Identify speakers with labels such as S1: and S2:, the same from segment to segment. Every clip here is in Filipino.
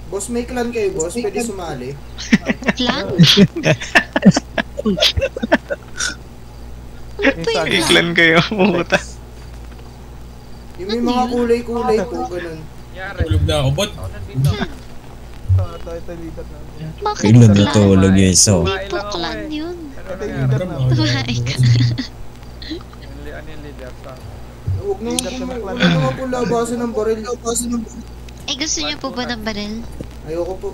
S1: Boss, may clan kayo, boss. Pwede sumali.
S2: Clan?
S3: May clan kayo, puta.
S1: Yung may mga kulay-kulay po, ganun.
S4: Tulog na ako, bot.
S2: Bakit
S5: Kailan
S2: clan?
S5: natulog yung iso?
S2: Hindi po clan yun. Tumae ka.
S1: Huwag naman po labasan ng baril.
S2: Eh, gusto niyo po ba ng baril?
S1: Ayoko po.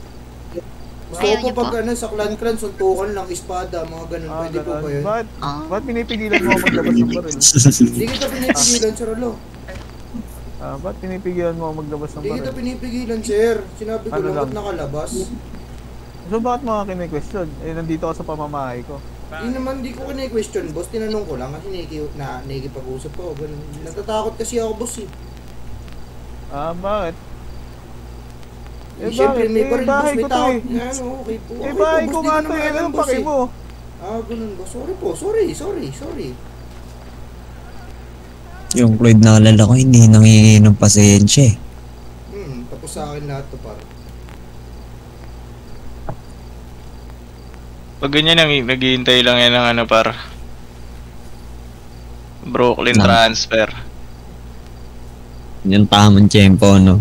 S1: Gusto
S2: Ayaw
S1: ko
S2: niyo
S1: po pag
S2: po?
S1: sa clan-clan, suntukan lang, espada, mga ganun. Pwede po ba yun?
S6: Ba't pinipigilan mo maglabas ng baril?
S1: Hindi kita pinipigilan, Sir Alo.
S6: Ba't pinipigilan mo maglabas ng
S1: Hindi kita
S6: baril?
S1: pinipigilan, Sir. Sinabi ko
S6: Ano
S1: lang,
S6: lang?
S1: ba't nakalabas?
S6: So bakit mo ka kine-question? Eh, nandito ako sa pamamahay ko.
S1: Hindi ko kine-question, boss. Tinanong ko lang kasi nakikipag-usap ko. Ganun. Natatakot kasi ako, boss eh.
S6: Bakit?
S1: Siyempre, may baril, boss,
S6: bahay
S1: may
S6: ko to
S1: tao.
S6: eh.
S1: Yan, okay po.
S6: Eh, bahay ko nga to eh. Anong pake mo?
S1: Ganun ba? Sorry po, sorry.
S5: Yung Floyd na alala ko, hindi nangingi ng pasensya eh.
S1: Tapos sa akin lahat to, par.
S3: Pag ganyan, naghihintay lang yan ng ano, par. Brooklyn
S5: Na.
S3: transfer.
S5: Yung tamang tiyempo, no?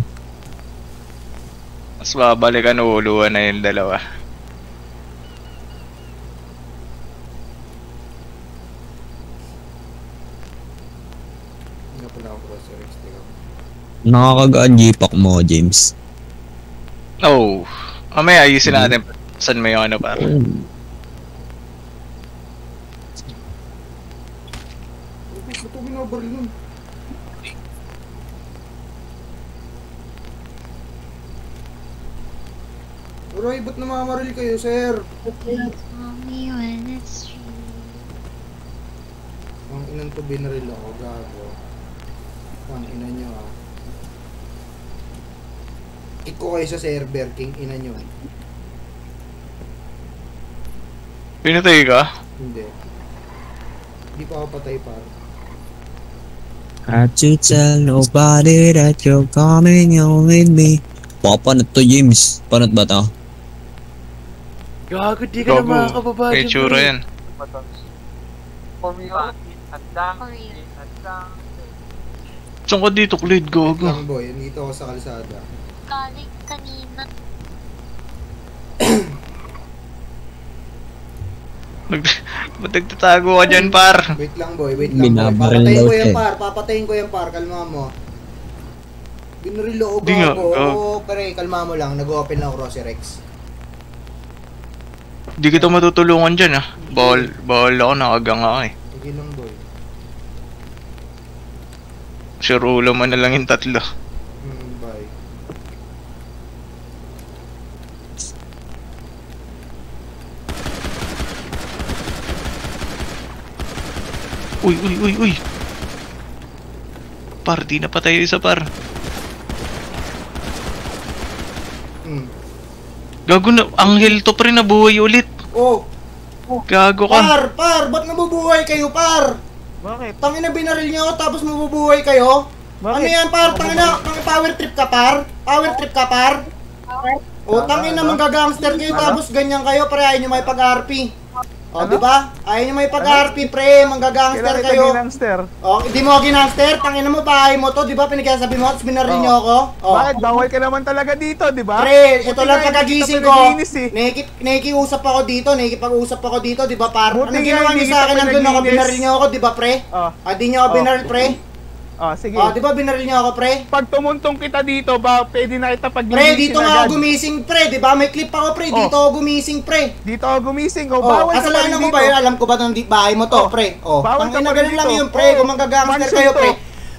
S3: Mas babalikan uluan na yung dalawa.
S1: Hindi na pala ako crosser X.
S5: Nakakagaan G-Pack mo, James.
S3: Oh, mamaya ayusin natin. Saan may ano, par?
S1: Ba't ito binabaril nun? Aray, ba't namamaril kayo, sir?
S2: Mommy, when it's true.
S1: Ang inan to binaril ako, gago. Ang ina nyo ah. Iko kayo sa server, king ina nyo.
S3: Pinatay ka?
S1: Hindi. Hindi pa ako patay par.
S5: Had to tell nobody that you're coming home with me. Papanat to, James. Panat ba to?
S7: Gago, di ka na makakababa
S3: May tsura yan.
S2: For you.
S3: Saan ka dito, Clyde?
S1: Wait
S3: Gago.
S1: lang boy, nandito ako sa kalsada.
S2: Galing kanina.
S3: Ba't nagtatago ka dyan, par?
S1: Wait lang boy, wait lang boy.
S5: Binabaril
S1: Papatayin
S5: daw
S1: ko
S5: siya
S1: yan
S5: eh.
S1: par, papatayin ko yan par, kalma mo. Binaril ako,
S3: Di nga,
S1: gago. Oo, pare, kalma mo lang, nag-open lang ako Crosser X.
S3: Di kita matutulungan dyan, ah. Bawal ako, nakagang ako eh.
S1: Sige lang boy.
S3: Sure, ulo mo na lang yung tatlo.
S1: Bye.
S3: Uy. Par, di na patay yung isa, par. Gago na, anghel to pre, nabuhay ulit.
S1: Oh!
S3: Gago ka.
S1: Par! Ba't nabubuhay kayo, par?
S6: Bakit?
S1: Tangina binaril niyo ako tapos mabubuhay kayo?
S6: Bakit?
S1: Ano yan, par? Tangina, power trip ka, par? Power trip ka, par? O, tangina, manggagangster kayo tapos ganyan kayo, pre, ayaw nyo may pag-RP. O, diba? Ayaw nyo may pag-RP, pre, manggagangster
S6: Kailan kita
S1: kayo.
S6: ginangster?
S1: O, hindi mo ginangster, tangina mo, bahay mo to, diba? Pinagsasabi mo, tapos binaril niyo ako. O.
S6: Bakit? Bawal ka naman talaga dito, di ba?
S1: Pre, ito
S6: Buti
S1: lang
S6: nga hindi
S1: kagagising
S6: kita
S1: ko.
S6: pinaglinis eh.
S1: Nakikiusap ako dito, nakikipag-usap ako dito, di ba, par?
S6: Buti
S1: Anong
S6: nga
S1: ginawa
S6: hindi
S1: niyo sa akin?
S6: kita
S1: Nandun ako,
S6: pinaglinis.
S1: binaril niyo ako, di ba, pre? Di niyo ako binaril, pre?
S6: Sige.
S1: Di ba binaril niyo ako, pre?
S6: Pag tumuntong kita dito, ba pwede na kita
S1: Pre,
S6: paglinisin
S1: dito nga
S6: agad.
S1: ako gumising, pre, di ba? May clip ako, pre, dito ako gumising, pre.
S6: Dito ako gumising,
S1: Oh,
S6: bawal ka pa
S1: kasalanan
S6: rin
S1: ko
S6: dito.
S1: ba yun? Alam ko ba ng bahay mo to, pre? Oh,
S6: Bawal ka
S1: tangina
S6: pa rin
S1: ganun lang
S6: dito.
S1: yun, pre. Kung manggagangster
S6: Mansion
S1: kayo,
S6: to.
S1: pre.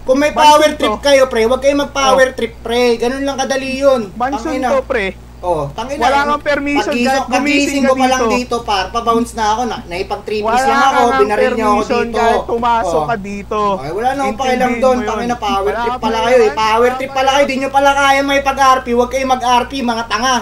S1: Kung may
S6: Mansion
S1: power
S6: to.
S1: trip kayo, pre, huwag kayong mag-power trip, pre. Ganun lang kadali yun.
S6: Mansion
S1: Tangina.
S6: to, pre.
S1: Oh, tangina.
S6: Wala kang permission kahit gumising
S1: Kagising ko
S6: ka
S1: pa lang
S6: dito.
S1: dito, par. Pa-bounce na ako. Naipag-tripis
S6: Wala
S1: lang ako.
S6: kang
S1: Binaril niyo ako
S6: permission
S1: dito.
S6: kahit pumasok
S1: Oh.
S6: ka dito.
S1: Okay, wala na akong
S6: Intindihin
S1: pakialam doon.
S6: mo yun.
S1: Tangina, power
S6: Wala
S1: trip
S6: kang
S1: pala kayo eh.
S6: pakialam.
S1: Power trip pala kayo. Di nyo pala kaya may pag-RP. Huwag kayong mag-RP, mga tanga.